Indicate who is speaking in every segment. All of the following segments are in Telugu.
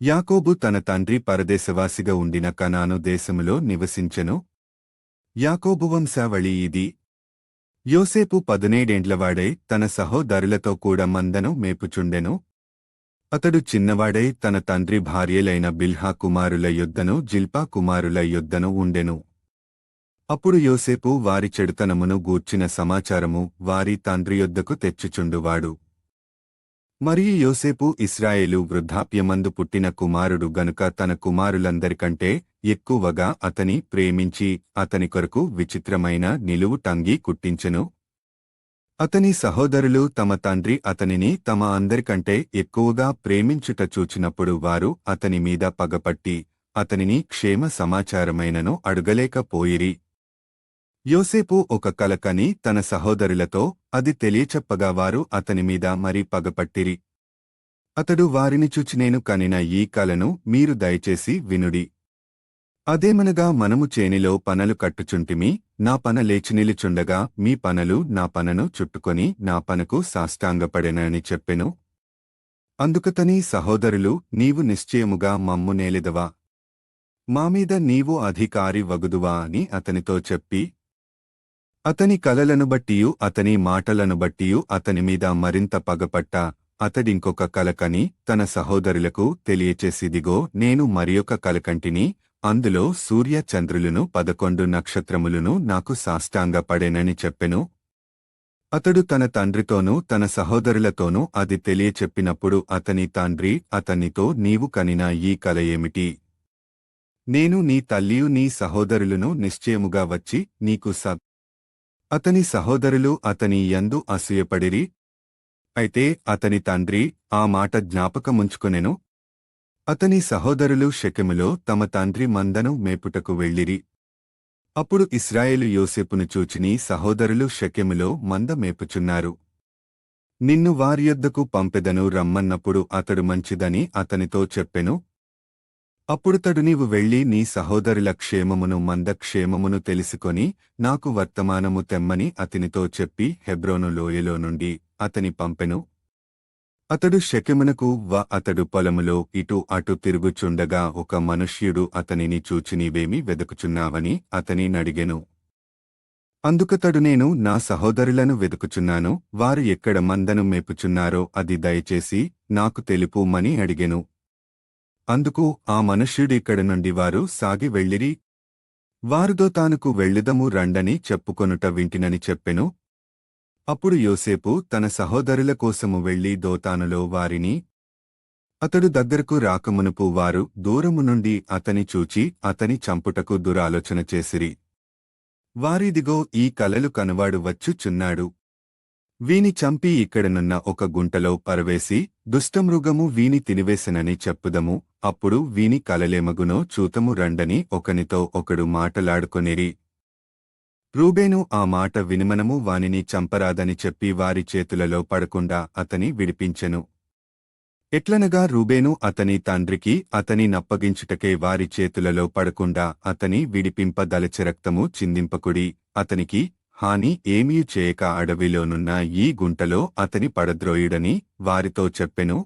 Speaker 1: యాకోబు తన తండ్రి పరదేశవాసిగా ఉండిన కనాను దేశములో నివసించెను. యాకోబు వంశావళి ఇది. యోసేపు 17 తన సహోదరులతో కూడా మందను మేపుచుండెను. అతడు చిన్నవాడై తన తండ్రి భార్యలైన బిల్హా కుమారుల యొద్దను జిల్పా కుమారుల యొద్దను ఉండెను. అప్పుడు యోసేపు వారి చెడుతనమును గూర్చిన సమాచారము వారి తండ్రి యొద్దకు తెచ్చుచుండువాడు. మరియు యోసేపు ఇశ్రాయేలు వృద్ధాప్యమందు పుట్టిన కుమారుడు గనుక తన కుమారులందరికంటే ఎక్కువగా అతని ప్రేమించి అతని కొరకు విచిత్రమైన నిలువు టంగీ కుట్టించెను. అతని సహోదరులు తమ తండ్రి అతనిని తమ అందరికంటే ఎక్కువగా ప్రేమించుట చూచినప్పుడు వారు అతని మీద పగపట్టి అతనిని క్షేమ సమాచారమైనను అడుగలేకపోయిరి. యోసేపు ఒక కల కని తన సహోదరులతో అది తెలియచెప్పగా వారు అతనిమీద మరి పగపట్టిరి. అతడు వారిని చూచి నేను కనిన ఈ కలను మీరు దయచేసి వినుడి. అదేమనగా మనము చేనిలో పనలు కట్టుచుంటిమి, నా పన లేచి నిలుచుండగా మీ పనలు నా పనను చుట్టుకొని నా పనకు సాష్టాంగపడెనని చెప్పెను. అందుకతని సహోదరులు నీవు నిశ్చయముగా మమ్ము నేలెదవా, మామీద నీవు అధికారి వగుదువా అని అతనితో చెప్పి అతని కలలను బట్టియు అతని మాటలను బట్టియు అతనిమీద మరింత పగపట్ట అతడింకొక కలకని తన సహోదరులకు తెలియచేసిదిగో నేను మరియొక కలకంటిని, అందులో సూర్య చంద్రులను 11 నక్షత్రములను నాకు సాష్టాంగపడెనని చెప్పెను. అతడు తన తండ్రితోనూ తన సహోదరులతోనూ అది తెలియచెప్పినప్పుడు అతని తండ్రి అతనితో నీవు కనిన ఈ కల ఏమిటి? నేను నీ తల్లియు నీ సహోదరులను నిశ్చయముగా వచ్చి నీకు అతని సహోదరులు అతని యందు అసూయపడిరి. అయితే అతని తండ్రి ఆ మాట జ్ఞాపకముంచుకొనెను. అతని సహోదరులు షెకెములో తమ తండ్రి మందను మేపుటకు వెళ్ళిరి. అప్పుడు ఇశ్రాయేలు యోసేపును చూచిని సహోదరులు షెకెములో మంద మేపుచున్నారు, నిన్ను వారి యొద్దకు పంపెదను రమ్మన్నప్పుడు అతడు మంచిదని అతనితో చెప్పెను. అప్పుడతడు నీవు వెళ్ళి నీ సహోదరుల క్షేమమును మంద క్షేమమును తెలుసుకొని నాకు వర్తమానము తెమ్మని అతనితో చెప్పి హెబ్రోను లోయలో నుండి అతని పంపెను. అతడు షెకెమునకు అతడు పొలములో ఇటు అటు తిరుగుచుండగా ఒక మనుష్యుడు అతనిని చూచి నీవేమి వెదుకుచున్నావని అతని నడిగెను. అందుకతడు నేను నా సహోదరులను వెదుకుచున్నాను, వారు ఎక్కడ మందను మేపుచున్నారో అది దయచేసి నాకు తెలుపుమని అడిగెను. అందుకు ఆ మనుష్యుడిక్కడ నుండి వారు సాగి వెళ్ళిరి. వారు దోతానుకు వెళ్ళుదము రండని చెప్పుకొనుట వింటినని చెప్పెను. అప్పుడు యోసేపు తన సహోదరుల కోసము వెళ్లి దోతానులో వారిని అతడు దగ్గరకు రాకమునుపు వారు దూరము నుండి అతని చూచి అతని చంపుటకు దురాలోచన చేసిరి. వారిదిగో ఈ కలలు కనువాడు వచ్చుచున్నాడు, వీని చంపి ఇక్కడనున్న ఒక గుంటలో పరవేసి దుష్టమృగము వీని తినివేసెనని చెప్పుదము, అప్పుడు వీని కలలేమగునో చూతము రండని ఒకనితో ఒకడు మాటలాడుకొనిరి. రూబేను ఆ మాట వినిమనము వానిని చంపరాదని చెప్పి వారి చేతులలో పడకుండా అతని విడిపించెను. ఎట్లనగా రూబేను అతని తండ్రికి అతని నప్పగించుటకే వారి చేతులలో పడకుండా అతని విడిపింపదలచె రక్తము చిందింపకుడి, అతనికి హాని ఏమీ చేయక అడవిలోనున్న ఈ గుంటలో అతని పడద్రోయుడని వారితో చెప్పెను.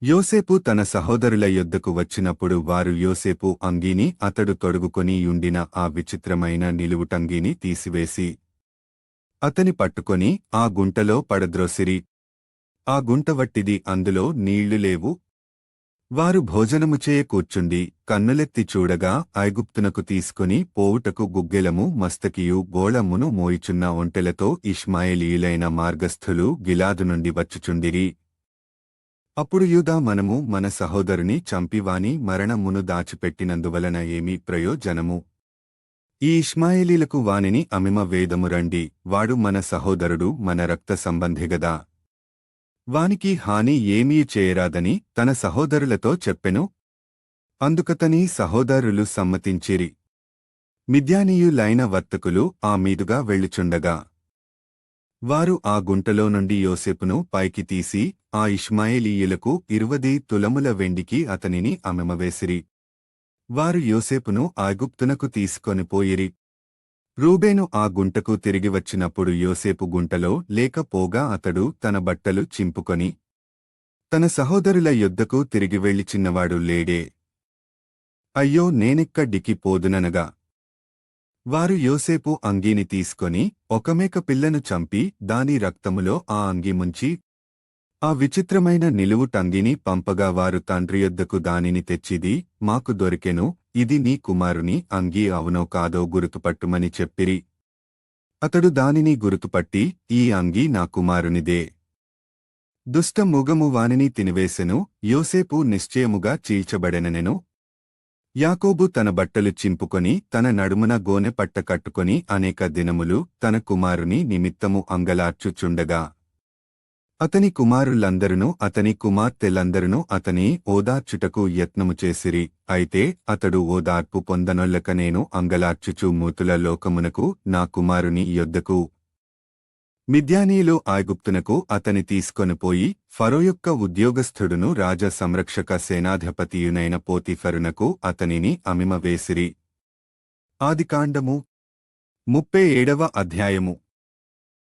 Speaker 1: యోసేపు తన సహోదరుల యొద్దకు వచ్చినప్పుడు వారు యోసేపు అంగీని అతడు తొడుగుకొని యుండిన ఆ విచిత్రమైన నిలువుటంగీని తీసివేసి అతని పట్టుకొని ఆ గుంటలో పడద్రోసిరి. ఆ గుంట వట్టిది, అందులో నీళ్లు లేవు. వారు భోజనముచేయ కూర్చుండి కన్నులెత్తి చూడగా ఐగుప్తునకు తీసుకుని పోవుటకు గుగ్గెలము మస్తకియు గోళమును మోయిచున్న ఒంటెలతో ఇష్మాయేలీయులైన మార్గస్థులు గిలాదు నుండి వచ్చుచుండిరి. అప్పుడు యూదా మనము మన సహోదరుని చంపివాని మరణమును దాచిపెట్టినందువలన ఏమీ ప్రయోజనము? ఈ ఇష్మాయేలీలకు వానిని అమిమ వేదము రండి, వాడు మన సహోదరుడు, మన రక్త సంబంధిగదా, వానికి హాని ఏమీ చేయరాదని తన సహోదరులతో చెప్పెను. అందుకతని సహోదరులు సమ్మతించిరి. మిద్యానీయులైన వర్తకులు ఆ మీదుగా వెళ్ళుచుండగా వారు ఆ గుంటలో నుండి యోసేపును పైకి తీసి ఆ ఇష్మాయేలీయులకు 20 తులముల వెండికి అతనిని అమెమవేసిరి. వారు యోసేపును ఐగుప్తునకు తీసుకొనిపోయిరి. రూబేను ఆ గుంటకు తిరిగి వచ్చినప్పుడు యోసేపు గుంటలో లేకపోగా అతడు తన బట్టలు చింపుకొని తన సహోదరుల యొద్దకు తిరిగి వెళ్లి చిన్నవాడు లేడే. అయ్యో నేనెక్కడికి పోదుననగా వారు యోసేపు అంగీని తీసుకొని ఒక మేక పిల్లను చంపి దాని రక్తములో ఆ అంగీ ముంచి ఆ విచిత్రమైన నిలువుటంగిని పంపగా వారు తండ్రి యొద్దకు దానిని తెచ్చిది మాకు దొరికెను, ఇది నీ కుమారుని అంగీ అవునో కాదో గుర్తుపట్టుమని చెప్పిరి. అతడు దానిని గుర్తుపట్టి ఈ అంగీ నా కుమారునిదే. దుష్ట మృగము వానిని తినివేసెను, యోసేపు నిశ్చయముగా చీల్చబడెననెను. యాకోబు తన బట్టలు చింపుకొని తన నడుమున గోనె పట్ట కట్టుకొని అనేక దినములు తన కుమారుని నిమిత్తము అంగలార్చుచుండగా అతని కుమారులందరునూ అతని కుమార్తెలందరునూ అతని ఓదార్చుటకు యత్నము చేసిరి. అయితే అతడు ఓదార్పు పొందనొల్లక నేను అంగలార్చుచు మూతుల లోకమునకు నా కుమారుని యొద్దకు మిద్యానీయులు ఐగుప్తునకు అతని తీసుకొనిపోయి ఫరో యొక్క ఉద్యోగస్థుడును రాజ సంరక్షక సేనాధిపతియునైన పోతీఫరునకు అతనిని అమిమవేసిరి. ఆదికాండము 37వ అధ్యాయము.